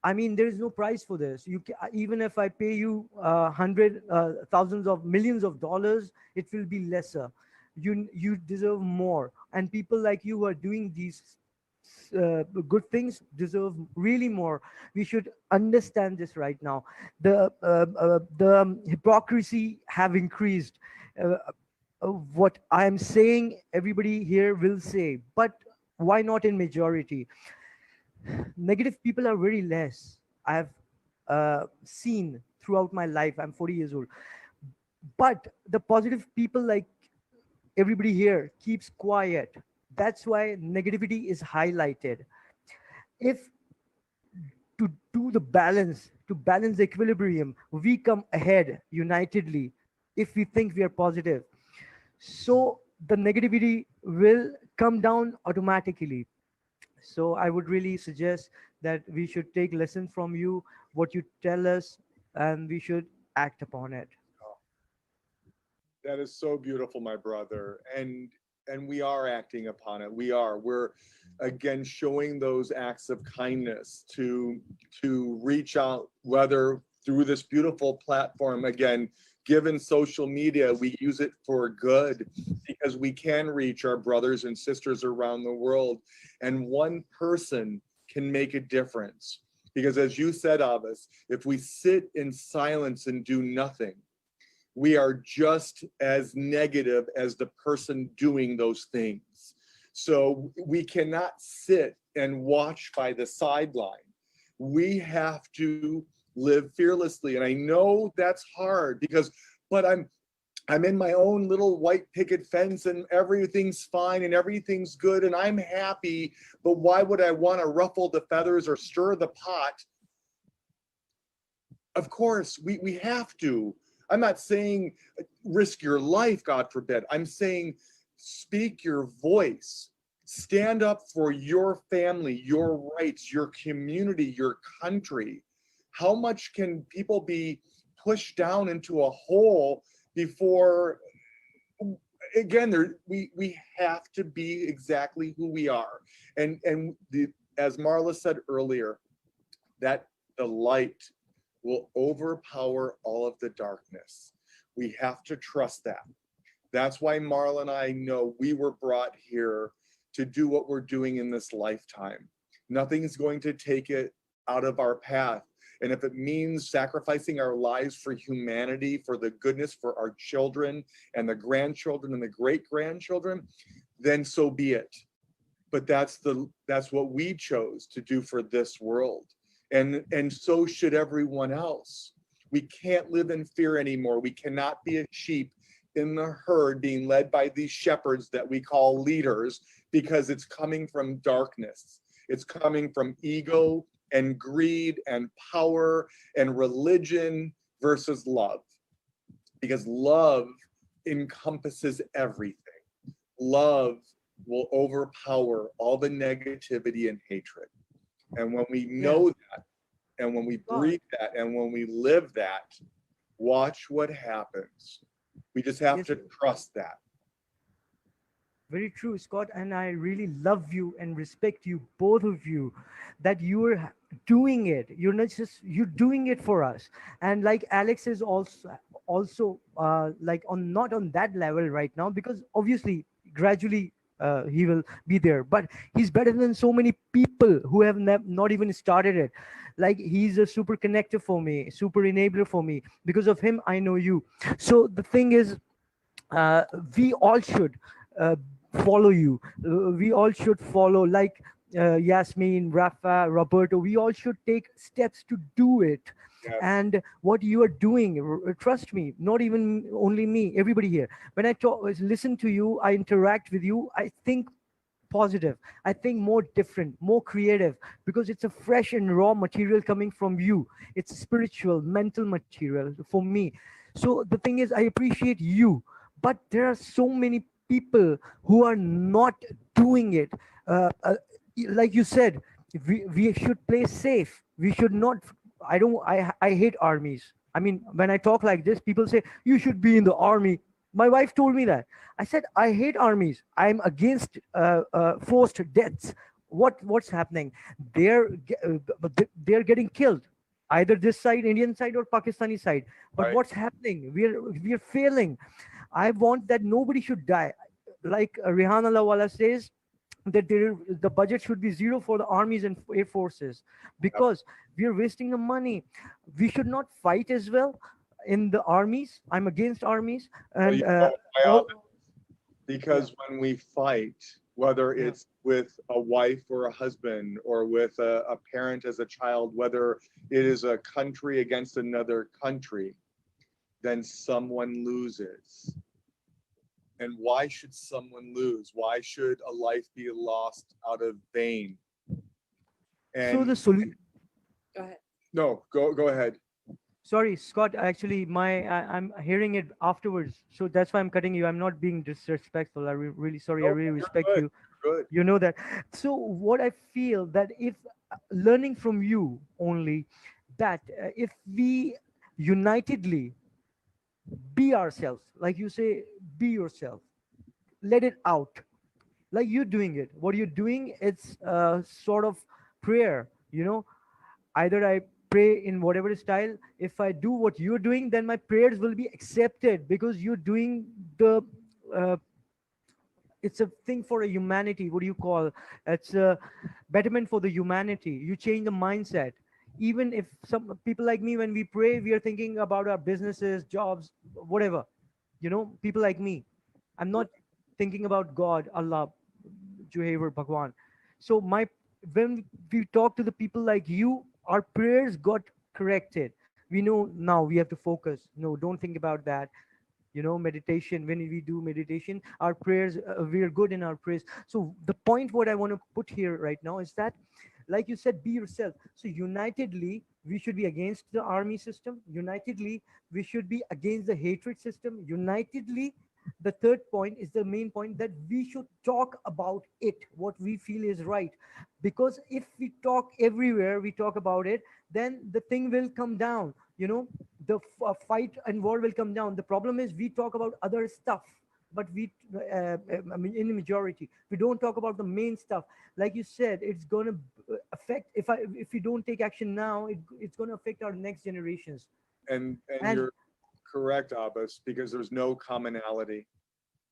I mean, there is no price for this. Even if I pay you hundred thousands of millions of dollars, it will be lesser. You deserve more, and people like you who are doing these good things deserve really more. We should understand this right now. The hypocrisy have increased. Uh, what I am saying, everybody here will say, but why not in majority? Negative people are very less. I've seen throughout my life. I'm 40 years old, but the positive people, like everybody here, keeps quiet. That's why negativity is highlighted. If to do the balance, to balance the equilibrium, we come ahead unitedly. If we think we are positive, so the negativity will come down automatically. So I would really suggest that we should take lesson from you, what you tell us, and we should act upon it. That is so beautiful, my brother. And we are acting upon it. We're again showing those acts of kindness to reach out, whether through this beautiful platform. Again, given social media, we use it for good, because we can reach our brothers and sisters around the world, and one person can make a difference. Because as you said, Abbas, if we sit in silence and do nothing, we are just as negative as the person doing those things. So we cannot sit and watch by the sideline. We have to live fearlessly. And I know that's hard, but I'm in my own little white picket fence and everything's fine and everything's good and I'm happy, but why would I want to ruffle the feathers or stir the pot? Of course, we have to. I'm not saying risk your life, God forbid. I'm saying speak your voice. Stand up for your family, your rights, your community, your country. How much can people be pushed down into a hole before, again, we have to be exactly who we are. As Marla said earlier, that the light will overpower all of the darkness. We have to trust that. That's why Marla and I know we were brought here to do what we're doing in this lifetime. Nothing is going to take it out of our path. And if it means sacrificing our lives for humanity, for the goodness, for our children and the grandchildren and the great-grandchildren, then so be it. But that's what we chose to do for this world. And so should everyone else. We can't live in fear anymore. We cannot be a sheep in the herd being led by these shepherds that we call leaders, because it's coming from darkness. It's coming from ego and greed and power and religion versus love. Because love encompasses everything. Love will overpower all the negativity and hatred. And when we know that, and when we breathe that, and when we live that, watch what happens. We just have to trust that. Very true, Scott. And I really love you and respect you, both of you, that you are doing it. You're not just, you're doing it for us. And like Alex is also like not on that level right now, because obviously gradually he will be there, but he's better than so many people who have not even started it. Like, he's a super connector for me, super enabler for me. Because of him, I know you. So the thing is, we all should follow you. We all should follow, like Yasmine, Rafa, Roberto. We all should take steps to do it. Yes. And what you are doing, trust me, not even only me, everybody here. When I listen to you, I interact with you, I think positive. I think more different, more creative, because it's a fresh and raw material coming from you. It's spiritual, mental material for me. So the thing is, I appreciate you, but there are so many people who are not doing it. Like you said, we should play safe. We should not. I hate armies. I mean, when I talk like this, people say you should be in the army. My wife told me that. I said I hate armies. I'm against forced deaths. What's happening? They're getting killed, either this side, Indian side, or Pakistani side. But Right. what's happening? We're failing. I want that nobody should die. Like Rihanna Lawala says, that the budget should be zero for the armies and air forces, because we are wasting the money. We should not fight as well in the armies. I'm against armies. Well, And you know why, all, because when we fight, whether Yeah. it's with a wife or a husband, or with a parent as a child, whether it is a country against another country, then someone loses. And why should someone lose? Why should a life be lost out of vain? so And the solution. Go ahead. no, go ahead. Sorry, Scott. Actually, I'm hearing it afterwards, so that's why I'm cutting you. I'm not being disrespectful. Really sorry. I No, really you're respect good. you. Good. You know that. So what I feel that if learning from you only, that if we unitedly be ourselves, like you say, be yourself, let it out, like you're doing it. What you're doing, it's a sort of prayer. Either I pray in whatever style. If I do what you're doing, then my prayers will be accepted, because you're doing the uh, it's a thing for a humanity. What do you call, it's a betterment for the humanity. You change the mindset. Even if some people like me, when we pray, we are thinking about our businesses, jobs, whatever. People like me, I'm not thinking about God, Allah, Juhaver, Bhagwan. So when we talk to the people like you, our prayers got corrected. We know now we have to focus. No, don't think about that. Meditation, when we do meditation, our prayers, we are good in our prayers. So the point what I want to put here right now is that, like you said, be yourself. So unitedly we should be against the army system. Unitedly we should be against the hatred system. Unitedly, the third point is the main point, that we should talk about it, what we feel is right. Because if we talk everywhere, we talk about it, then the thing will come down. The fight and war will come down. The problem is we talk about other stuff, but I mean, in the majority, we don't talk about the main stuff. Like you said, it's going to affect, if we don't take action now, it's going to affect our next generations. And And you're correct, Abbas, because there's no commonality.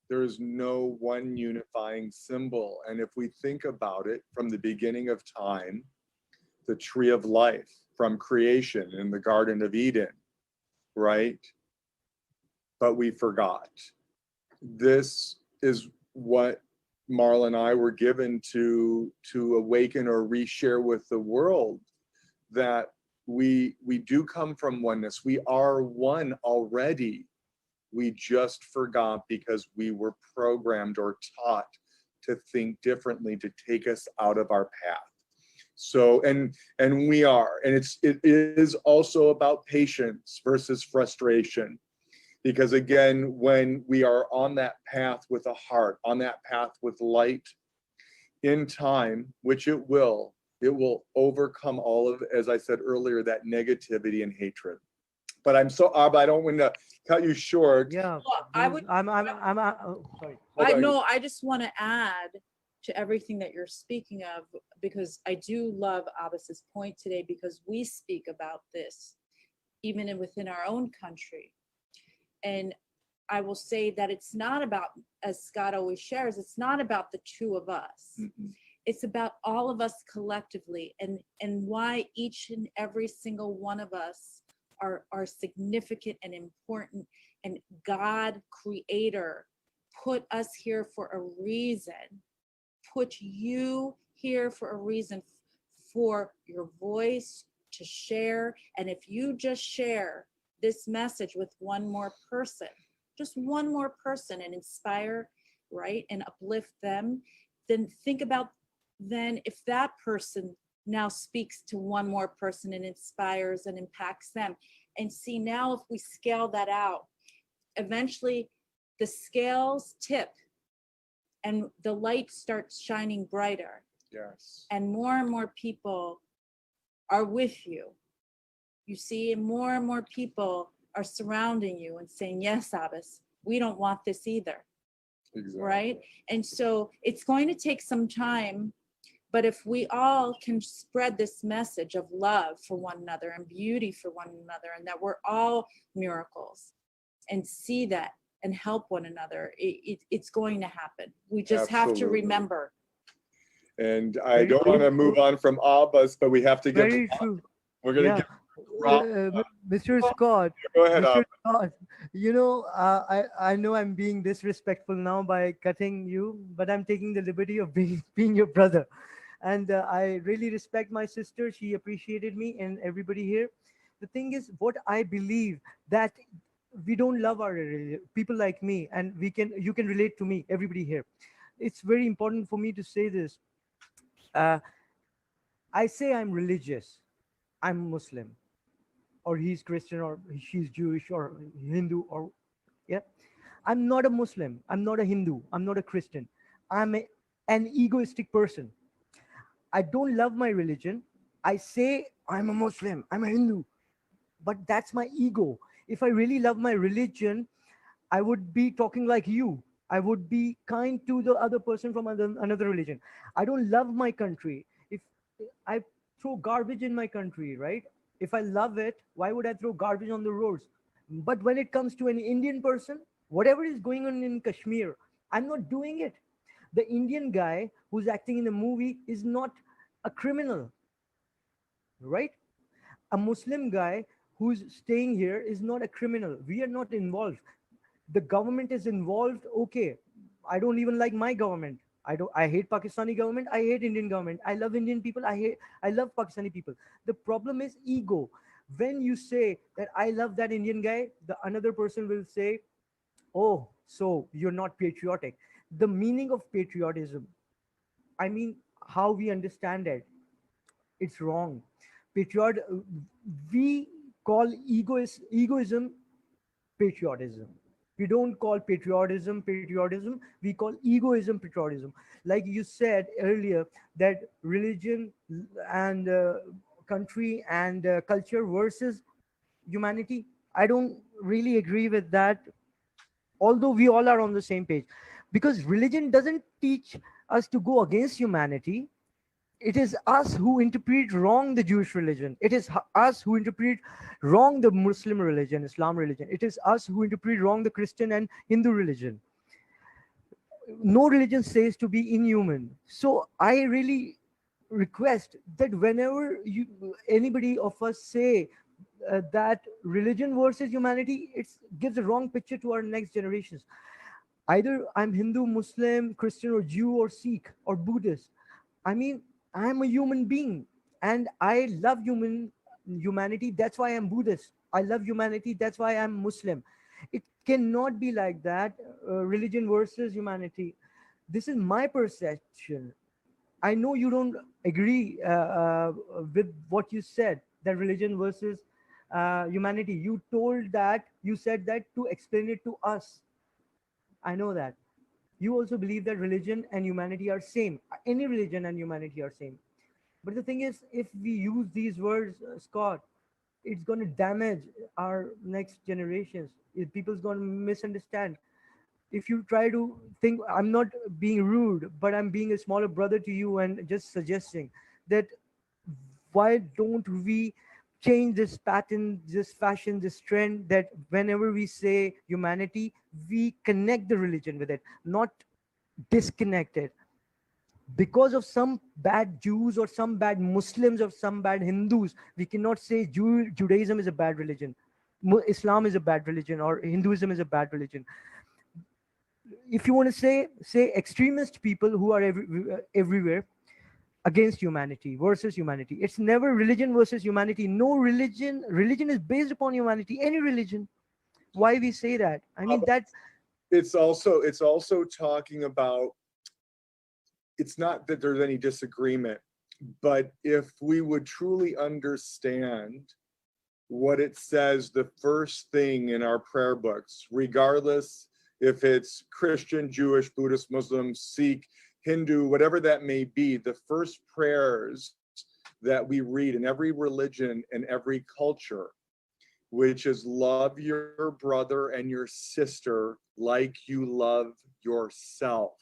There is no one unifying symbol. And if we think about it from the beginning of time, the tree of life from creation in the Garden of Eden, right? But we forgot. This is what Marla and I were given to awaken or reshare with the world, that we do come from oneness. We are one already. We just forgot because we were programmed or taught to think differently, to take us out of our path. So, and we are, and it is also about patience versus frustration. Because again, when we are on that path with a heart, on that path with light, in time, which it will overcome all of, as I said earlier, that negativity and hatred. But I don't want to cut you short. yeah, Well, I would, I'm sorry. I Hold on. know, I just want to add to everything that you're speaking of, because I do love Abbas's point today, because we speak about this even within our own country. And I will say that it's not about, as Scott always shares, it's not about the two of us. Mhm. It's about all of us collectively, and why each and every single one of us are significant and important. And God, creator, put us here for a reason, put you here for a reason, for your voice to share. And if you just share this message with one more person, just one more person, and inspire, right, and uplift them, then think about then if that person now speaks to one more person and inspires and impacts them. And see, now if we scale that out, eventually the scales tip and the light starts shining brighter, Yes. and more people are with you. You see, and more people are surrounding you and saying, yes, Abbas, we don't want this either. Exactly. Right? And so it's going to take some time, but if we all can spread this message of love for one another and beauty for one another, and that we're all miracles, and see that and help one another, it's going to happen. We just have to Absolutely. remember. And I Very don't want to true. move on from Abbas, but we have to get. Very true. We're gonna Yeah. get. Rob, Mr. Scott, go ahead, Mr. Abbas. Scott, I know I'm being disrespectful now by cutting you, but I'm taking the liberty of being your brother. And I really respect my sister. She appreciated me and everybody here. The thing is, what I believe that we don't love our people like me, and you can relate to me, everybody here. It's very important for me to say this. Uh, I say I'm religious. I'm Muslim, or he's Christian, or she's Jewish, or Hindu, or yeah. I'm not a Muslim. I'm not a Hindu. I'm not a Christian. An egoistic person. I don't love my religion. I say I'm a Muslim. I'm a Hindu, but that's my ego. If I really love my religion, I would be talking like you. I would be kind to the other person from another religion. I don't love my country. If I throw garbage in my country, right? If I love it, why would I throw garbage on the roads? But when it comes to an Indian person, whatever is going on in Kashmir, I'm not doing it. The Indian guy who's acting in a movie is not a criminal, right? A Muslim guy who's staying here is not a criminal. We are not involved. The government is involved. Okay, I don't even like my government. I hate Pakistani government. I hate Indian government. I love Indian people. I love Pakistani people. The problem is ego. When you say that I love that Indian guy, the another person will say, oh, so you're not patriotic. The meaning of patriotism, I mean, how we understand it, it's wrong. Patriot, we call egoism patriotism. We don't call patriotism. We call egoism patriotism. Like you said earlier, that religion and country and culture versus humanity. I don't really agree with that, although we all are on the same page, because religion doesn't teach us to go against humanity. It is us who interpret wrong the Jewish religion. It is us who interpret wrong the Muslim religion, Islam religion. It is us who interpret wrong the Christian and Hindu religion. No religion says to be inhuman. So I really request that whenever anybody of us say that religion versus humanity, it gives a wrong picture to our next generations. Either I'm Hindu, Muslim, Christian, or Jew, or Sikh, or Buddhist. I mean, I'm a human being, and I love humanity. That's why I'm Buddhist. I love humanity. That's why I'm Muslim. It cannot be like that. Religion versus humanity. This is my perception. I know you don't agree with what you said, that religion versus humanity. You said that to explain it to us. I know that. You also believe that religion and humanity are same. Any religion and humanity are same. But the thing is, if we use these words, Scott, it's going to damage our next generations. People's going to misunderstand. If you try to think, I'm not being rude, but I'm being a smaller brother to you and just suggesting that why don't we change this pattern, this fashion, this trend, that whenever we say humanity, we connect the religion with it, not disconnect it. Because of some bad Jews or some bad Muslims or some bad Hindus, we cannot say Judaism is a bad religion, Islam is a bad religion, or Hinduism is a bad religion. If you want to say extremist people who are everywhere against humanity versus humanity. It's never religion versus humanity. No religion is based upon humanity. Any religion. Why we say that? I mean that it's also talking about it's not that there's any disagreement, but if we would truly understand what it says, the first thing in our prayer books, regardless if it's Christian, Jewish, Buddhist, Muslim, Sikh, Hindu, whatever that may be, the first prayers that we read in every religion and every culture, which is love your brother and your sister like you love yourself.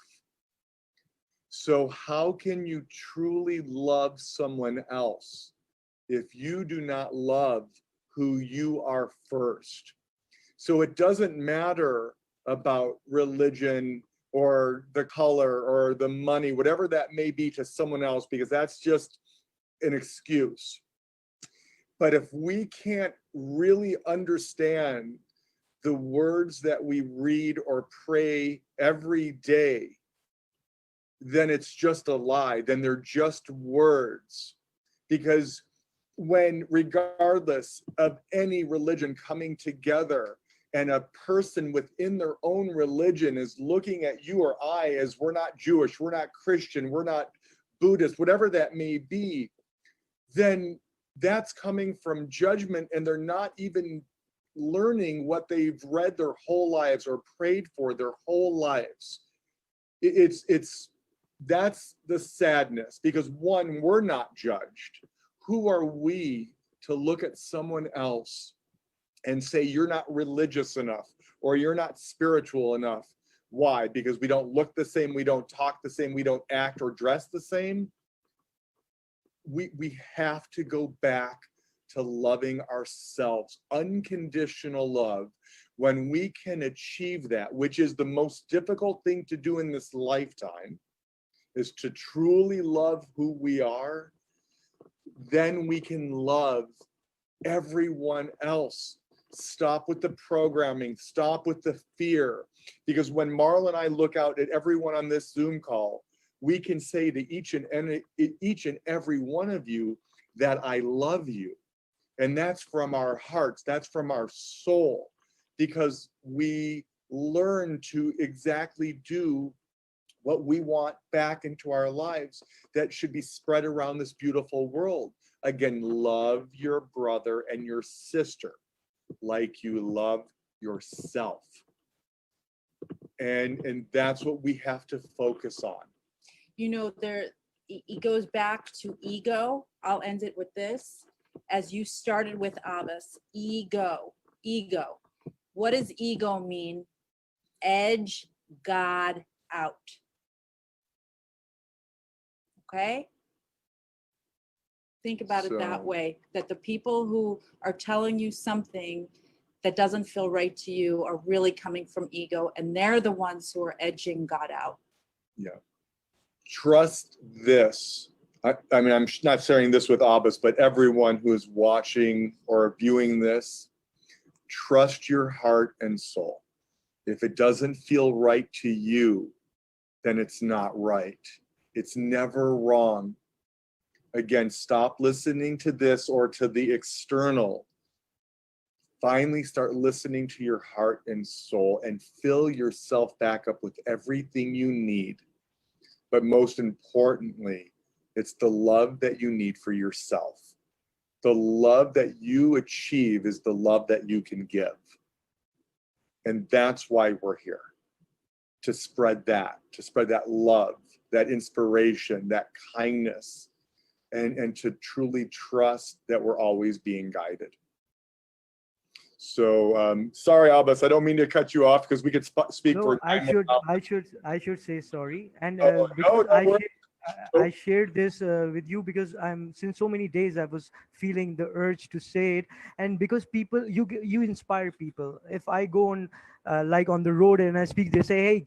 So how can you truly love someone else if you do not love who you are first? So it doesn't matter about religion or the color or the money, whatever that may be to someone else, because that's just an excuse. But if we can't really understand the words that we read or pray every day, then it's just a lie. Then they're just words. Because when, regardless of any religion coming together, and a person within their own religion is looking at you or I as we're not Jewish, we're not Christian, we're not Buddhist, whatever that may be, then that's coming from judgment, and they're not even learning what they've read their whole lives or prayed for their whole lives. That's the sadness, because one, we're not judged. Who are we to look at someone else and say you're not religious enough or you're not spiritual enough? Why? Because we don't look the same, we don't talk the same, we don't act or dress the same. We have to go back to loving ourselves, unconditional love. When we can achieve that, which is the most difficult thing to do in this lifetime, is to truly love who we are, then we can love everyone else. Stop with the programming, stop with the fear. Because when Marla and I look out at everyone on this Zoom call, we can say to each and every one of you that I love you. And that's from our hearts, that's from our soul, because we learn to exactly do what we want back into our lives that should be spread around this beautiful world. Again, love your brother and your sister like you love yourself. And that's what we have to focus on. You know, it goes back to ego. I'll end it with this. As you started with Abbas, ego. What does ego mean? Edge God out. Okay? Think about it that way, that the people who are telling you something that doesn't feel right to you are really coming from ego, and they're the ones who are edging God out. Yeah. Trust this. I mean, I'm not sharing this with Abbas, but everyone who is watching or viewing this, trust your heart and soul. If it doesn't feel right to you, then it's not right. It's never wrong. Again, stop listening to this or to the external. Finally start listening to your heart and soul and fill yourself back up with everything you need. But most importantly, it's the love that you need for yourself. The love that you achieve is the love that you can give. And that's why we're here, to spread that love, that inspiration, that kindness, and to truly trust that we're always being guided. So sorry, Abbas, I don't mean to cut you off because we could speak for. I should say sorry, and because I shared this with you because since so many days I was feeling the urge to say it, and because people, you inspire people. If I go on like on the road and I speak, they say, "Hey,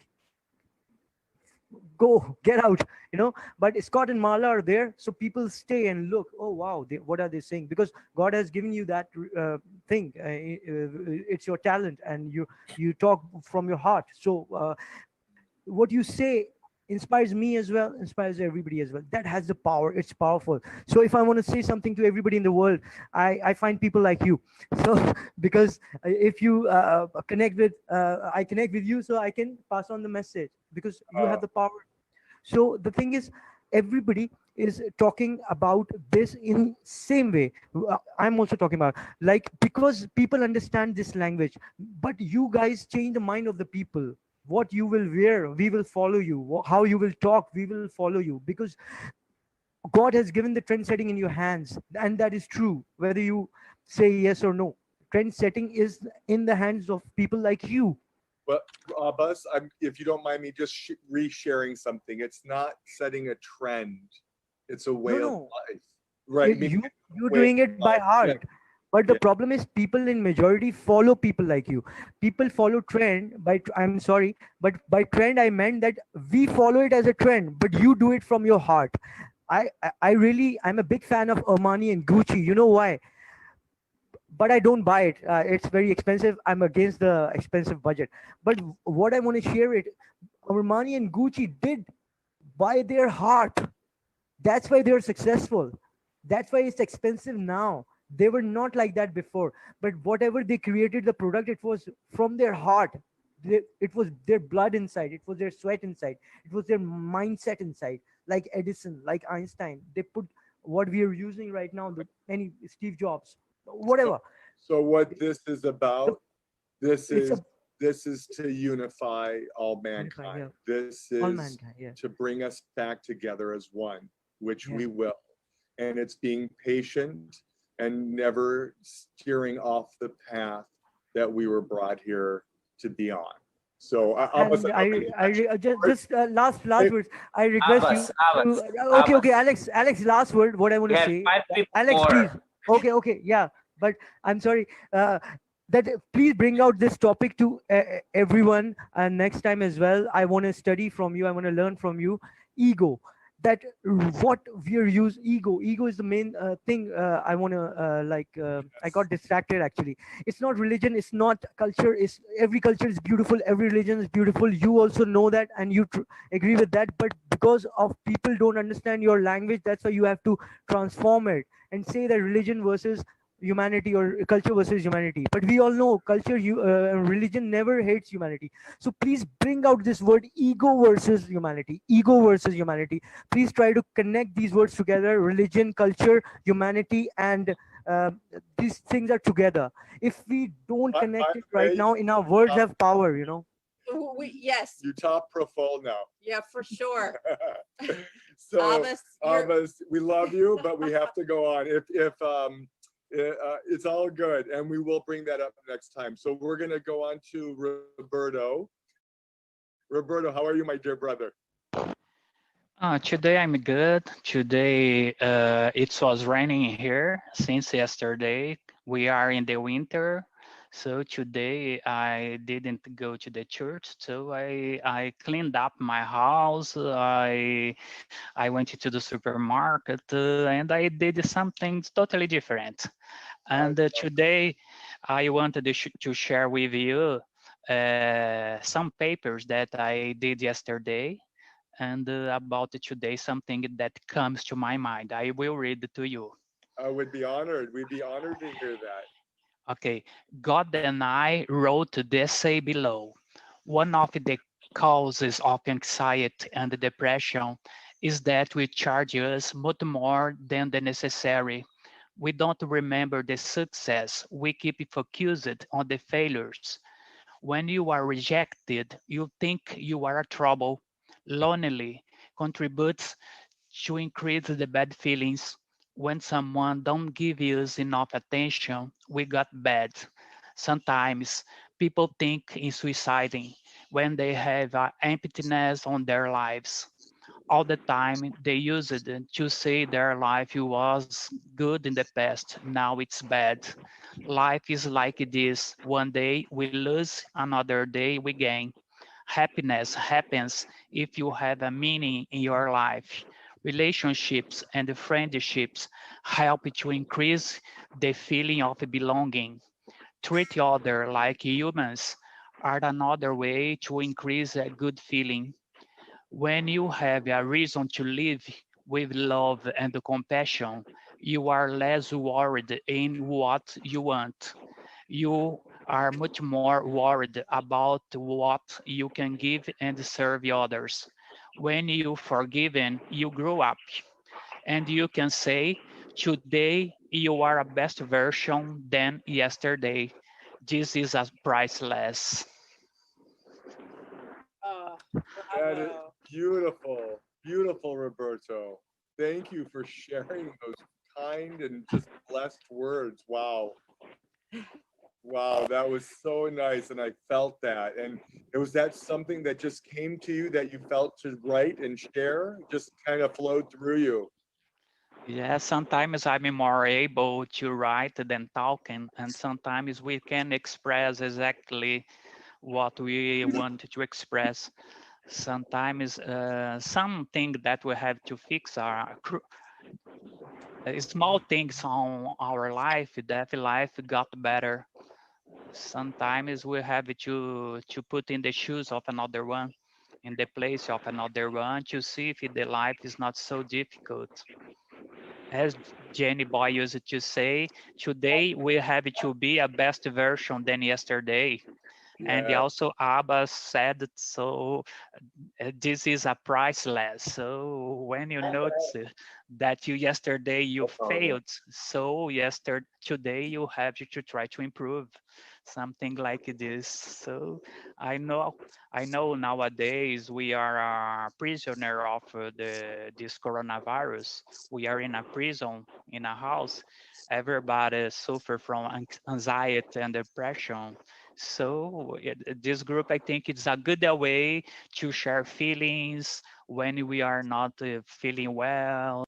go, get out," but Scott and Marla are there, so people stay and look. Oh wow, what are they saying? Because God has given you that thing. It's your talent, and you talk from your heart. So what you say inspires me as well, inspires everybody as well. That has the power. It's powerful. So if I want to say something to everybody in the world, I find people like you. So because if you connect with I connect with you, so I can pass on the message because you have the power. So the thing is, everybody is talking about this in same way. I'm also talking about, like, because people understand this language, but you guys change the mind of the people. What you will wear, we will follow you. How you will talk, we will follow you, because God has given the trend setting in your hands, and that is true. Whether you say yes or no, trend setting is in the hands of people like you. But Abbas, if you don't mind me just resharing something, it's not setting a trend. It's a way No, of no, life, right? I mean, you're way of doing it by life. Yeah, heart. But the yeah. problem is, people in majority follow people like you. People follow trend by. I'm sorry, but by trend I meant that we follow it as a trend, but you do it from your heart. I really, I'm a big fan of Armani and Gucci. You know why? But I don't buy it. It's very expensive. I'm against the expensive budget. But what I want to share it, Armani and Gucci did by their heart. That's why they're successful. That's why it's expensive now. They were not like that before. But whatever they created, the product, it was from their heart. It was their blood inside. It was their sweat inside. It was their mindset inside. Like Edison, like Einstein. They put what we are using right now, the any Steve Jobs, So, whatever. so what this is The, about, this it's is a this is to unify all unifying, mankind. yeah, This all is mankind. Yeah, to bring us back together as one, which yeah. we will. And it's being patient and never steering off the path that we were brought here to be on. So Abbas, And I don't think just last Hey, words. I request you Abbas, to Abbas, okay, Abbas. Alex, last word. What I want We to have say, five people Alex, please. more. Okay, yeah, but I'm sorry. That please bring out this topic to everyone next time as well. I want to study from you. I want to learn from you. Ego. That what we are use ego is the main thing. I want to I got distracted actually. It's not religion, it's not culture, it's every culture is beautiful, every religion is beautiful. You also know that, and you agree with that, but because of people don't understand your language, that's why you have to transform it and say that religion versus humanity or culture versus humanity. But we all know culture, religion never hates humanity. So please bring out this word ego versus humanity, ego versus humanity. Please try to connect these words together: religion, culture, humanity, and uh, these things are together. If we don't by connect it the right way, now, in our words top, have power, you know. Yes, you top profile now. yeah, for sure. So Abbas, you're, Abbas, we love you, but we have to go on. If it's all good, and we will bring that up next time. So we're gonna go on to Roberto. Roberto, how are you, my dear brother? Today I'm good. Today it was raining here since yesterday. We are in the winter, so today I didn't go to the church. So I cleaned up my house. I went to the supermarket and I did something totally different. And today I wanted to share with you some papers that I did yesterday, and about today, something that comes to my mind. I will read it to you. I would be honored. We'd be honored to hear that. Okay, God and I wrote the essay below. One of the causes of anxiety and depression is that we charge us much more than the necessary. We don't remember the success. We keep focused on the failures. When you are rejected, you think you are a trouble. Lonely contributes to increase the bad feelings. When someone don't give us enough attention, we got bad. Sometimes people think in suiciding when they have emptiness on their lives. All the time they use it to say their life was good in the past, now it's bad. Life is like this: one day we lose, another day we gain. Happiness happens if you have a meaning in your life. Relationships and friendships help to increase the feeling of belonging. Treat others like humans are another way to increase a good feeling. When you have a reason to live with love and compassion, you are less worried in what you want. You are much more worried about what you can give and serve others. when you forgiven, you grow up, and you can say, today you are a best version than yesterday. This is a priceless. Oh, That is bravo. beautiful, beautiful, Roberto. Thank you for sharing those kind and just blessed words. Wow. Wow, that was so nice. And I felt that. And was that something that just came to you that you felt to write and share? Just kind of flowed through you. Yeah, sometimes I'm more able to write than talking, and sometimes we can express exactly what we want to express. Sometimes something that we have to fix are small things on our life that life got better. Sometimes we have to put in the shoes of another one, in the place of another one, to see if the life is not so difficult. As Jenny Boy used to say, today we have to be a best version than yesterday. And Yeah. also Abba said, so this is a priceless. So when you notice that you yesterday you failed, so yesterday today you have to try to improve, something like this. So I know I know nowadays we are a prisoner of this coronavirus. We are in a prison, in a house. Everybody suffer from anxiety and depression. So this group, I think it's a good way to share feelings when we are not feeling well.